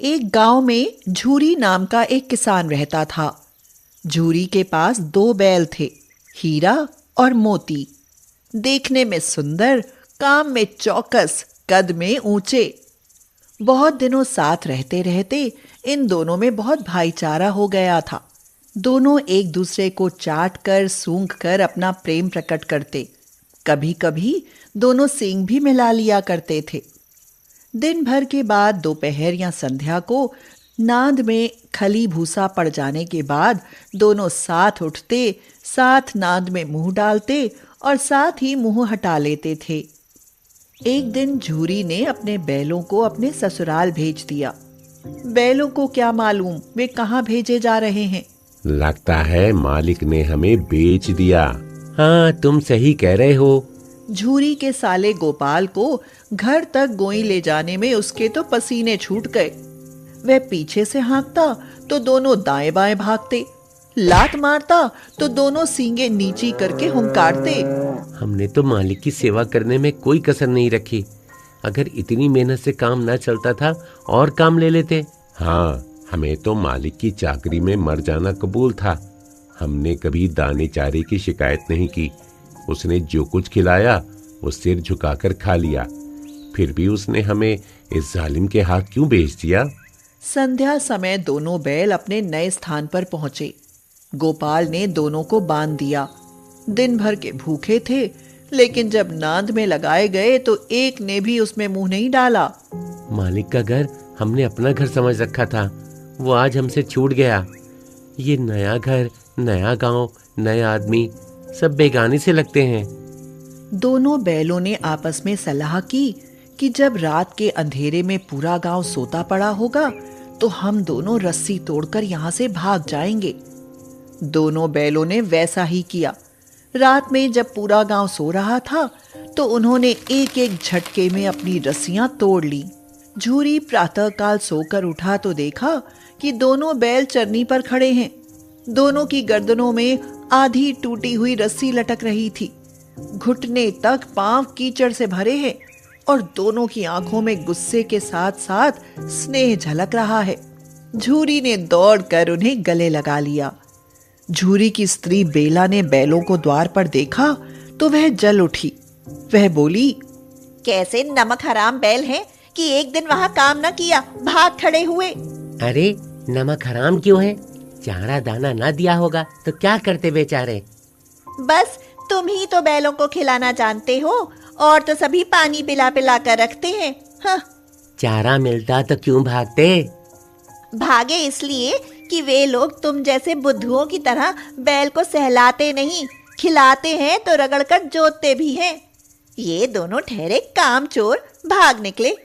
एक गांव में झूरी नाम का एक किसान रहता था। झूरी के पास दो बैल थे, हीरा और मोती। देखने में सुंदर, काम में चौकस, कद में ऊंचे। बहुत दिनों साथ रहते रहते इन दोनों में बहुत भाईचारा हो गया था। दोनों एक दूसरे को चाट कर सूंघ कर अपना प्रेम प्रकट करते। कभी कभी दोनों सींग भी मिला लिया करते थे। दिन भर के बाद दोपहर या संध्या को नाद में खली भूसा पड़ जाने के बाद दोनों साथ उठते, साथ नाद में मुंह डालते और साथ ही मुंह हटा लेते थे। एक दिन झूरी ने अपने बैलों को अपने ससुराल भेज दिया। बैलों को क्या मालूम वे कहाँ भेजे जा रहे हैं। लगता है मालिक ने हमें बेच दिया। हाँ, तुम सही कह रहे हो। झूरी के साले गोपाल को घर तक गोई ले जाने में उसके तो पसीने छूट गए। वह पीछे से हाँकता तो दोनों दाएं बाएं भागते, लात मारता तो दोनों सींगे नीची करके हुंकारते। हमने तो मालिक की सेवा करने में कोई कसर नहीं रखी। अगर इतनी मेहनत से काम न चलता था और काम ले लेते। हाँ, हमें तो मालिक की चाकरी में मर जाना कबूल था। हमने कभी दाने चारे की शिकायत नहीं की। उसने जो कुछ खिलाया वो सिर झुकाकर खा लिया। फिर भी उसने हमें इस जालिम के हाथ क्यों बेच दिया। संध्या समय दोनों बैल अपने नए स्थान पर पहुंचे। गोपाल ने दोनों को बांध दिया। दिन भर के भूखे थे, लेकिन जब नाद में लगाए गए तो एक ने भी उसमें मुंह नहीं डाला। मालिक का घर हमने अपना घर समझ रखा था, वो आज हमसे छूट गया। ये नया घर, नया गांव, नए आदमी, सब बेगानी से लगते हैं। दोनों बैलों ने आपस में सलाह की कि जब रात के अंधेरे में पूरा गांव सोता पड़ा होगा तो हम दोनों रस्सी तोड़कर यहाँ से भाग जाएंगे। दोनों बैलों ने वैसा ही किया। रात में जब पूरा गांव सो रहा था तो उन्होंने एक एक झटके में अपनी रस्सियां तोड़ ली। झूरी प्रातःकाल सोकर उठा तो देखा कि दोनों बैल चरनी पर खड़े हैं। दोनों की गर्दनों में आधी टूटी हुई रस्सी लटक रही थी। घुटने तक पांव कीचड़ से भरे हैं और दोनों की आंखों में गुस्से के साथ साथ स्नेह झलक रहा है। झूरी ने दौड़कर उन्हें गले लगा लिया। झूरी की स्त्री बेला ने बैलों को द्वार पर देखा तो वह जल उठी। वह बोली, कैसे नमक हराम बैल हैं कि एक दिन वहाँ काम न किया, भाग खड़े हुए। अरे नमक हराम क्यों है? चारा दाना ना दिया होगा तो क्या करते बेचारे। बस तुम ही तो बैलों को खिलाना जानते हो, और तो सभी पानी पिला पिला कर रखते हैं। हाँ। चारा मिलता तो क्यों भागते? भागे इसलिए कि वे लोग तुम जैसे बुद्धुओं की तरह बैल को सहलाते नहीं, खिलाते हैं तो रगड़कर जोतते भी हैं। ये दोनों ठहरे कामचोर भाग निकले।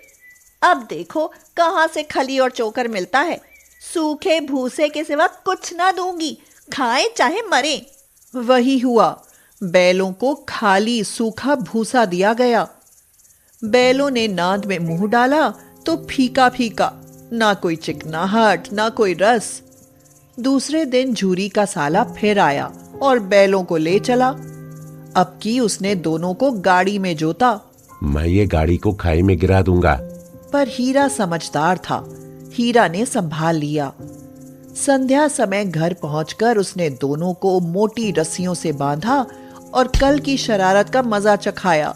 अब देखो कहाँ से खली और चोकर मिलता है। सूखे भूसे के सिवा कुछ ना दूंगी, खाए चाहे मरे। वही हुआ। बैलों को खाली सूखा भूसा दिया गया। बैलों ने नाद में मुंह डाला तो फीका फीका, ना कोई चिकनाहट ना कोई रस। दूसरे दिन झूरी का साला फिर आया और बैलों को ले चला। अब की उसने दोनों को गाड़ी में जोता। मैं ये गाड़ी को खाई में गिरा दूंगा। पर हीरा समझदार था। हीरा ने संभाल लिया। संध्या समय घर पहुंचकर उसने दोनों को मोटी रस्सियों से बांधा और कल की शरारत का मजा चखाया।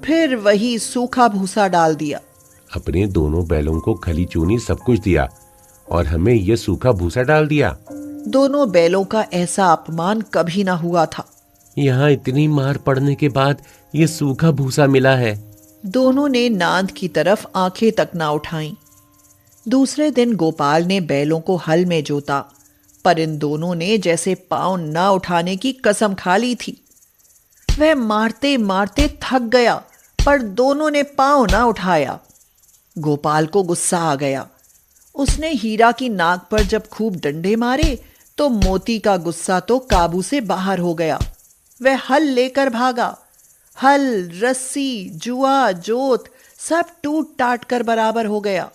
फिर वही सूखा भूसा डाल दिया। अपने दोनों बैलों को खली चूनी सब कुछ दिया और हमें यह सूखा भूसा डाल दिया। दोनों बैलों का ऐसा अपमान कभी ना हुआ था। यहाँ इतनी मार पड़ने के बाद ये सूखा भूसा मिला है। दोनों ने नांद की तरफ आंखें तक ना उठाईं। दूसरे दिन गोपाल ने बैलों को हल में जोता, पर इन दोनों ने जैसे पांव ना उठाने की कसम खा ली थी। वह मारते मारते थक गया, पर दोनों ने पांव ना उठाया। गोपाल को गुस्सा आ गया। उसने हीरा की नाक पर जब खूब डंडे मारे तो मोती का गुस्सा तो काबू से बाहर हो गया। वह हल लेकर भागा। हल, रस्सी, जुआ, जोत सब टूट टाट कर बराबर हो गया।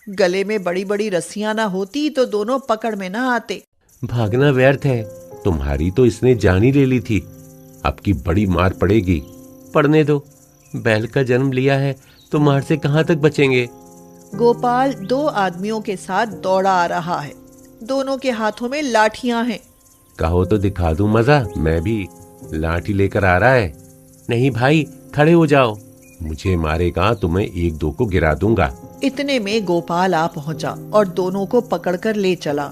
गले में बड़ी बड़ी रस्सियां ना होती तो दोनों पकड़ में ना आते। भागना व्यर्थ है, तुम्हारी तो इसने जान ही ले ली थी। अब की बड़ी मार पड़ेगी। पड़ने दो, बैल का जन्म लिया है तो मार से कहां तक बचेंगे। गोपाल 2 आदमियों के साथ दौड़ा आ रहा है। दोनों के हाथों में लाठियां हैं। कहो तो दिखा दूं मजा, मैं भी लाठी लेकर आ रहा है। नहीं भाई, खड़े हो जाओ, मुझे मारेगा तो मैं 1-2 को गिरा दूंगा। इतने में गोपाल आ पहुंचा और दोनों को पकड़कर ले चला।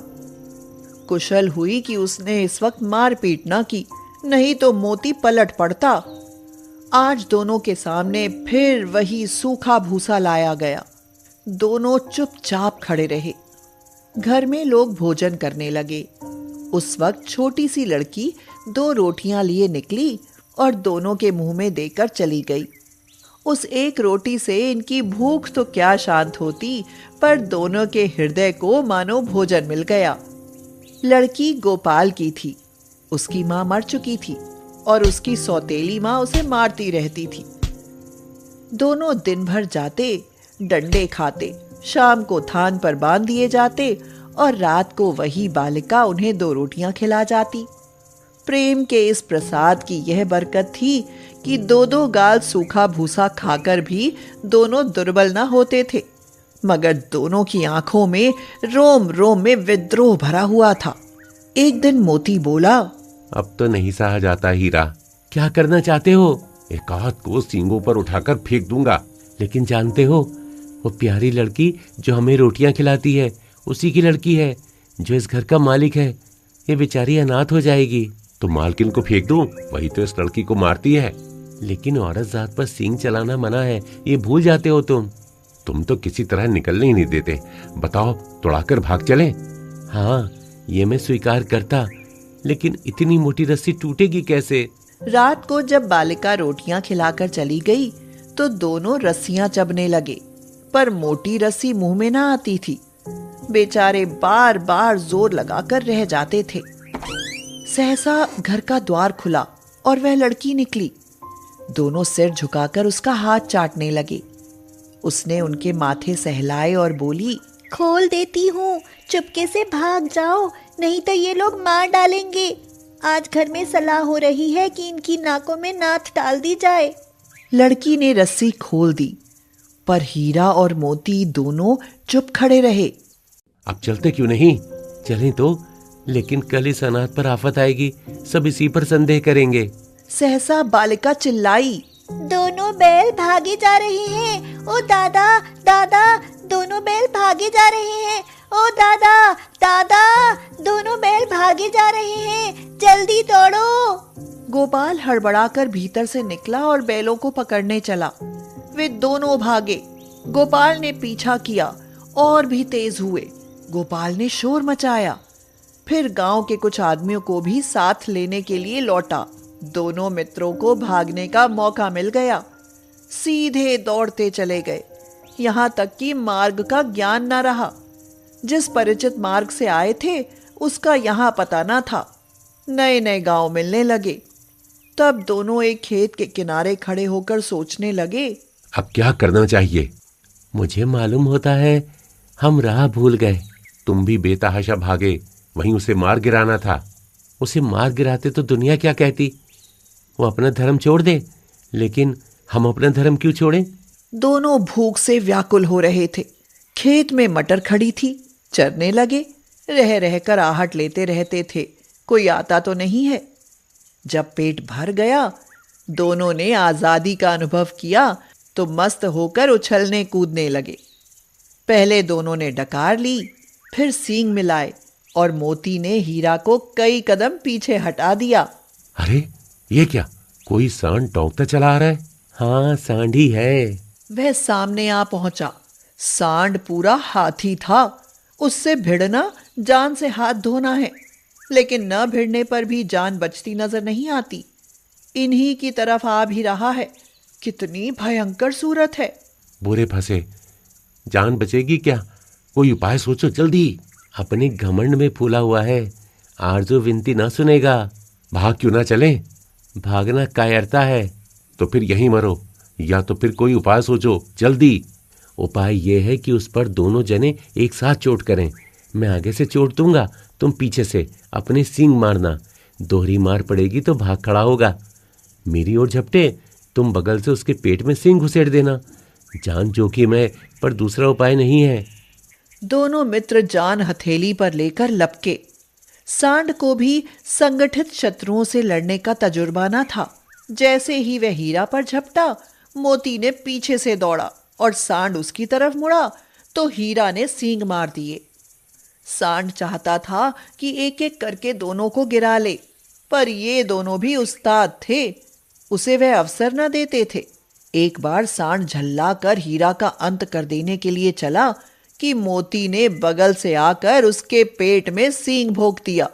कुशल हुई कि उसने इस वक्त मारपीट ना की, नहीं तो मोती पलट पड़ता। आज दोनों के सामने फिर वही सूखा भूसा लाया गया। दोनों चुपचाप खड़े रहे। घर में लोग भोजन करने लगे। उस वक्त छोटी सी लड़की 2 रोटियां लिए निकली और दोनों के मुंह में देकर चली गई। उस एक रोटी से इनकी भूख तो क्या शांत होती, पर दोनों के हृदय को मानो भोजन मिल गया। लड़की गोपाल की थी। उसकी मां मर चुकी थी और उसकी सौतेली मां उसे मारती रहती थी। दोनों दिन भर जाते, डंडे खाते, शाम को थान पर बांध दिए जाते और रात को वही बालिका उन्हें 2 रोटियां खिला जाती। प्रेम के इस प्रसाद की यह बरकत थी कि 2-2 गाल सूखा भूसा खाकर भी दोनों दुर्बल न होते थे, मगर दोनों की आंखों में रोम रोम में विद्रोह भरा हुआ था। एक दिन मोती बोला, अब तो नहीं सहा जाता हीरा। क्या करना चाहते हो? एक हाथ को सींगों पर उठाकर फेंक दूंगा। लेकिन जानते हो, वो प्यारी लड़की जो हमें रोटियां खिलाती है, उसी की लड़की है जो इस घर का मालिक है। ये बेचारी अनाथ हो जाएगी। तो मालकिन को फेंक दूं? वही तो इस लड़की को मारती है। लेकिन औरत जात पर सींग चलाना मना है, ये भूल जाते हो तुम। तुम तो किसी तरह निकलने ही नहीं देते। बताओ, तोड़ाकर भाग चले? हाँ, ये मैं स्वीकार करता, लेकिन इतनी मोटी रस्सी टूटेगी कैसे? रात को जब बालिका रोटियां खिलाकर चली गई तो दोनों रस्सियां चबने लगे, पर मोटी रस्सी मुंह में ना आती थी। बेचारे बार बार जोर लगाकर रह जाते थे। सहसा घर का द्वार खुला और वह लड़की निकली। दोनों सिर झुकाकर उसका हाथ चाटने लगे। उसने उनके माथे सहलाए और बोली, खोल देती हूँ, चुपके से भाग जाओ, नहीं तो ये लोग मार डालेंगे। आज घर में सलाह हो रही है कि इनकी नाकों में नाथ डाल दी जाए। लड़की ने रस्सी खोल दी, पर हीरा और मोती दोनों चुप खड़े रहे। अब चलते क्यों नहीं? चलें तो, लेकिन कल इस अनाथ पर आफत आएगी, सब इसी पर संदेह करेंगे। सहसा बालिका चिल्लाई, दोनों बैल भागे जा रहे हैं। ओ दादा, दादा, दोनों बैल भागे जा रहे हैं। ओ दादा, दादा, दोनों बैल भागे जा रहे हैं, जल्दी दौड़ो। गोपाल हड़बड़ाकर भीतर से निकला और बैलों को पकड़ने चला। वे दोनों भागे। गोपाल ने पीछा किया और भी तेज हुए। गोपाल ने शोर मचाया। फिर गांव के कुछ आदमियों को भी साथ लेने के लिए लौटा। दोनों मित्रों को भागने का मौका मिल गया। सीधे दौड़ते चले गए, यहां तक कि मार्ग का ज्ञान न रहा। जिस परिचित मार्ग से आए थे उसका यहां पता न था। नए नए गांव मिलने लगे। तब दोनों एक खेत के किनारे खड़े होकर सोचने लगे, अब क्या करना चाहिए? मुझे मालूम होता है, हम राह भूल गए। तुम भी बेतहाशा भागे, वहीं उसे मार गिराना था। उसे मार गिराते तो दुनिया क्या कहती? वो अपना धर्म छोड़ दे, लेकिन हम अपना धर्म क्यों छोड़ें? दोनों भूख से व्याकुल हो रहे थे। खेत में मटर खड़ी थी, चरने लगे। रह रहकर आहट लेते रहते थे, कोई आता तो नहीं है। जब पेट भर गया, दोनों ने आजादी का अनुभव किया तो मस्त होकर उछलने कूदने लगे। पहले दोनों ने डकार ली, फिर सींग मिलाए और मोती ने हीरा को कई कदम पीछे हटा दिया। अरे ये क्या, कोई सांड टौंकता चला आ रहा है? हाँ, सांड ही है। वह सामने आ पहुंचा। सांड पूरा हाथी था। उससे भिड़ना जान से हाथ धोना है, लेकिन न भिड़ने पर भी जान बचती नजर नहीं आती। इन्हीं की तरफ आ भी रहा है। कितनी भयंकर सूरत है। बुरे फंसे, जान बचेगी क्या? कोई उपाय सोचो जल्दी। अपने घमंड में फूला हुआ है, आरज़ू विनती ना सुनेगा। भाग क्यों ना चले? भागना कायरता है। तो फिर यहीं मरो, या तो फिर कोई उपाय सोचो जल्दी। उपाय यह है कि उस पर दोनों जने एक साथ चोट करें। मैं आगे से चोट दूंगा, तुम पीछे से अपने सींग मारना। दोहरी मार पड़ेगी तो भाग खड़ा होगा। मेरी ओर झपटे, तुम बगल से उसके पेट में सींग घुसेड़ देना। जान जोखिम है, पर दूसरा उपाय नहीं है। दोनों मित्र जान हथेली पर लेकर लपके। सांड को भी संगठित शत्रुओं से लड़ने का तजुर्बा न था। जैसे ही वह हीरा पर झपटा, मोती ने पीछे से दौड़ा और सांड उसकी तरफ मुड़ा तो हीरा ने सींग मार दिए। सांड चाहता था कि एक एक करके दोनों को गिरा ले, पर ये दोनों भी उस्ताद थे, उसे वह अवसर न देते थे। एक बार सांड झल्ला कर हीरा का अंत कर देने के लिए चला कि मोती ने बगल से आकर उसके पेट में सींग भोंक दिया।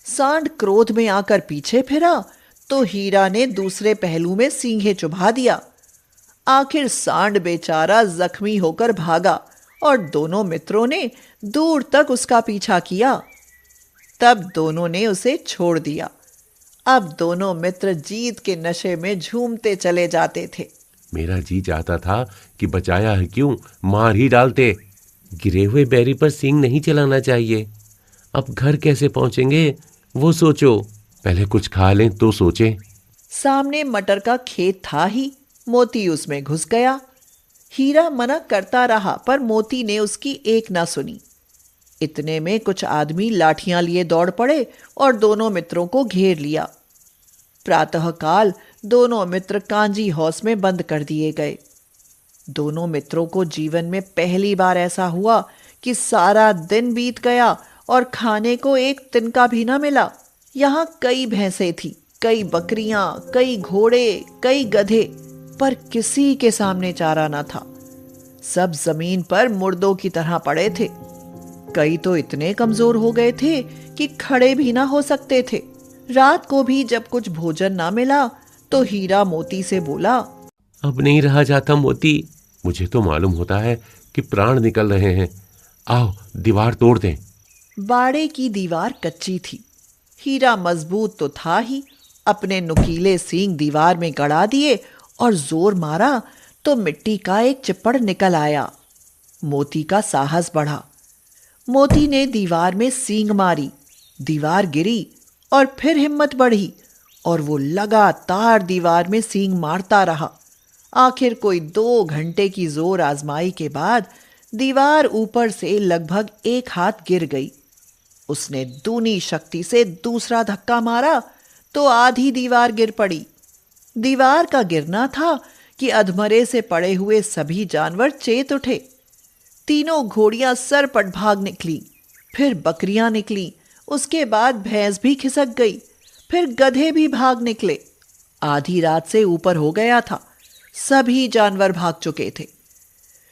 सांड क्रोध में आकर पीछे फिरा तो हीरा ने दूसरे पहलू में सींगे चुभा दिया। आखिर सांड बेचारा जख्मी होकर भागा और दोनों मित्रों ने दूर तक उसका पीछा किया। तब दोनों ने उसे छोड़ दिया। अब दोनों मित्र जीत के नशे में झूमते चले जाते थे। मेरा जी चाहता था कि बचाया है क्यों, मार ही डालते। गिरे हुए बैरी पर सींग नहीं चलाना चाहिए। अब घर कैसे पहुंचेंगे वो सोचो, पहले कुछ खा लें तो सोचें। सामने मटर का खेत था ही, मोती उसमें घुस गया। हीरा मना करता रहा पर मोती ने उसकी एक ना सुनी। इतने में कुछ आदमी लाठियां लिए दौड़ पड़े और दोनों मित्रों को घेर लिया। प्रातःकाल दोनों मित्र कांजी हौस में बंद कर दिए गए। दोनों मित्रों को जीवन में पहली बार ऐसा हुआ कि सारा दिन बीत गया और खाने को एक तिनका भी न मिला। यहाँ कई भैंसें थी, कई बकरियां, कई घोड़े, कई गधे, पर किसी के सामने चारा न था। सब जमीन पर मुर्दों की तरह पड़े थे। कई तो इतने कमजोर हो गए थे कि खड़े भी ना हो सकते थे। रात को भी जब कुछ भोजन ना मिला तो हीरा मोती से बोला, अब नहीं रहा जाता मोती, मुझे तो मालूम होता है कि प्राण निकल रहे हैं। आओ दीवार तोड़ दें। बाड़े की दीवार कच्ची थी। हीरा मजबूत तो था ही, अपने नुकीले सींग दीवार में गड़ा दिए और जोर मारा तो मिट्टी का एक चिप्पड़ निकल आया। मोती का साहस बढ़ा। मोती ने दीवार में सींग मारी, दीवार गिरी और फिर हिम्मत बढ़ी और वो लगातार दीवार में सींग मारता रहा। आखिर कोई 2 घंटे की जोर आजमाई के बाद दीवार ऊपर से लगभग 1 हाथ गिर गई। उसने दूनी शक्ति से दूसरा धक्का मारा तो आधी दीवार गिर पड़ी। दीवार का गिरना था कि अधमरे से पड़े हुए सभी जानवर चेत उठे। तीनों घोड़ियां सरपट भाग निकली, फिर बकरियां निकली, उसके बाद भैंस भी खिसक गई, फिर गधे भी भाग निकले। आधी रात से ऊपर हो गया था, सभी जानवर भाग चुके थे।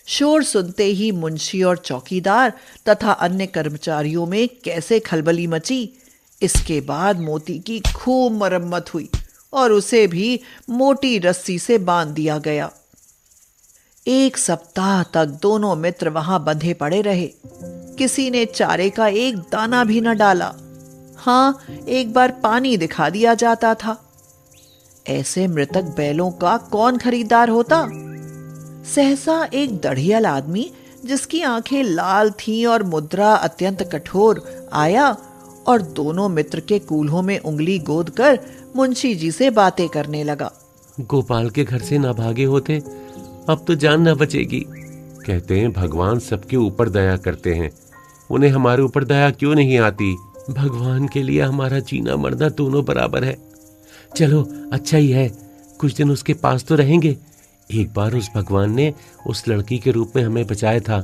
शोर सुनते ही मुंशी और चौकीदार तथा अन्य कर्मचारियों में कैसे खलबली मची। इसके बाद मोती की खूब मरम्मत हुई और उसे भी मोटी रस्सी से बांध दिया गया। 1 सप्ताह तक दोनों मित्र वहां बंधे पड़े रहे। किसी ने चारे का एक दाना भी न डाला। हाँ, एक बार पानी दिखा दिया जाता था। ऐसे मृतक बैलों का कौन खरीदार होता। सहसा एक दढ़ियल आदमी, जिसकी आंखें लाल थीं और मुद्रा अत्यंत कठोर, आया और दोनों मित्र के कूल्हों में उंगली गोद कर मुंशी जी से बातें करने लगा। गोपाल के घर से ना भागे होते, अब तो जान ना बचेगी। कहते हैं भगवान सबके ऊपर दया करते हैं, उन्हें हमारे ऊपर दया क्यों नहीं आती। भगवान के लिए हमारा जीना मरना दोनों बराबर है। चलो अच्छा ही है, कुछ दिन उसके पास तो रहेंगे। एक बार उस भगवान ने उस लड़की के रूप में हमें बचाया था,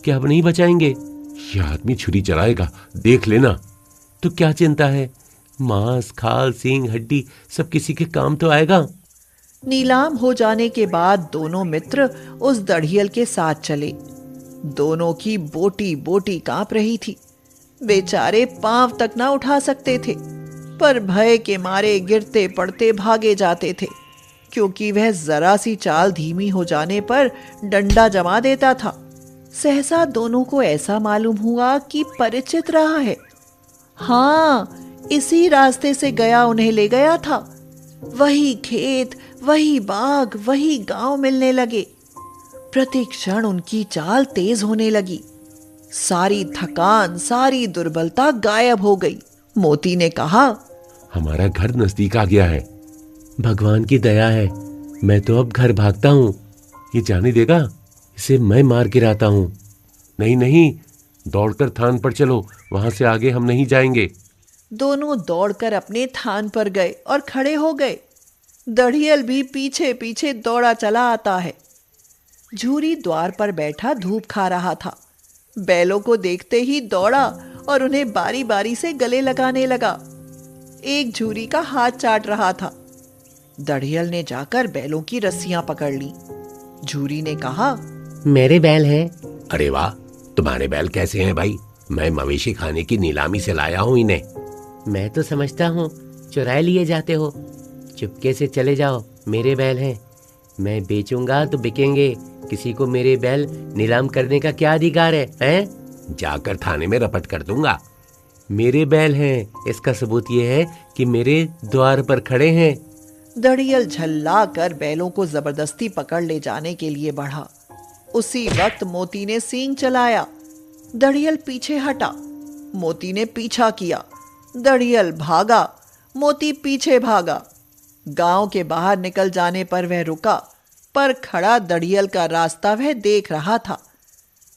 क्या अब नहीं बचाएंगे। यह आदमी छुरी चलाएगा, देख लेना। तो क्या चिंता है, मांस, खाल, सींग, हड्डी सब किसी के काम तो आएगा। नीलाम हो जाने के बाद दोनों मित्र उस दढ़ियल के साथ चले। दोनों की बोटी बोटी कांप रही थी। बेचारे पांव तक ना उठा सकते थे, पर भय के मारे गिरते पड़ते भागे जाते थे, क्योंकि वह जरा सी चाल धीमी हो जाने पर डंडा जमा देता था। सहसा दोनों को ऐसा मालूम हुआ कि परिचित रहा है। हाँ, इसी रास्ते से गया उन्हें ले गया था। वही खेत, वही बाग, वही गांव मिलने लगे। प्रति क्षण उनकी चाल तेज होने लगी। सारी थकान, सारी दुर्बलता गायब हो गई। मोती ने कहा, हमारा घर नजदीक आ गया है। भगवान की दया है, मैं तो अब घर भागता हूँ। ये जाने देगा, इसे मैं मार गिराता हूं। नहीं नहीं, दौड़कर थान पर चलो, वहां से आगे हम नहीं जाएंगे। दोनों दौड़कर अपने थान पर गए और खड़े हो गए। दड़ियल भी पीछे पीछे दौड़ा चला आता है। झूरी द्वार पर बैठा धूप खा रहा था। बैलों को देखते ही दौड़ा और उन्हें बारी बारी से गले लगाने लगा। एक झूरी का हाथ चाट रहा था। दड़ियल ने जाकर बैलों की रस्सियां पकड़ ली। झूरी ने कहा, मेरे बैल हैं। अरे वाह, तुम्हारे बैल कैसे हैं भाई? मैं मवेशी खाने की नीलामी से लाया हूं इन्हें। मैं तो समझता हूँ चुराए लिए जाते हो। चुपके से चले जाओ, मेरे बैल हैं। मैं बेचूंगा तो बिकेंगे। किसी को मेरे बैल नीलाम करने का क्या अधिकार है? जाकर थाने में रपट कर दूंगा। मेरे बैल हैं, इसका सबूत ये है कि मेरे द्वार पर खड़े हैं। दड़ियल झल्ला कर बैलों को जबरदस्ती पकड़ ले जाने के लिए बढ़ा। उसी वक्त मोती ने सींग चलाया। दड़ियल पीछे हटा। मोती ने पीछा किया। दड़ियल भागा, मोती पीछे भागा। गांव के बाहर निकल जाने पर वह रुका, पर खड़ा दड़ियल का रास्ता वह देख रहा था।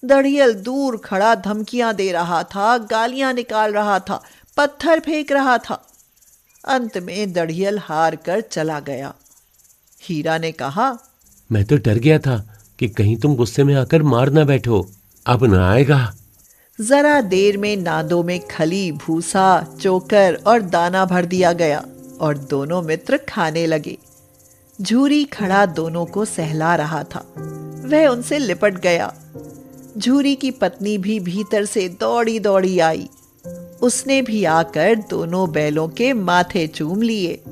दड़ियल दूर खड़ा धमकियां दे रहा था, गालियां निकाल रहा था, पत्थर फेंक रहा था। अंत में दड़ियल हार कर चला गया। हीरा ने कहा, मैं तो डर गया था कि कहीं तुम गुस्से में आकर मार ना बैठो। अब ना आएगा। जरा देर में नादों में खली, भूसा, चोकर और दाना भर दिया गया और दोनों मित्र खाने लगे। झूरी खड़ा दोनों को सहला रहा था। वह उनसे लिपट गया। झूरी की पत्नी भी भीतर से दौड़ी दौड़ी आई। उसने भी आकर दोनों बैलों के माथे चूम लिए।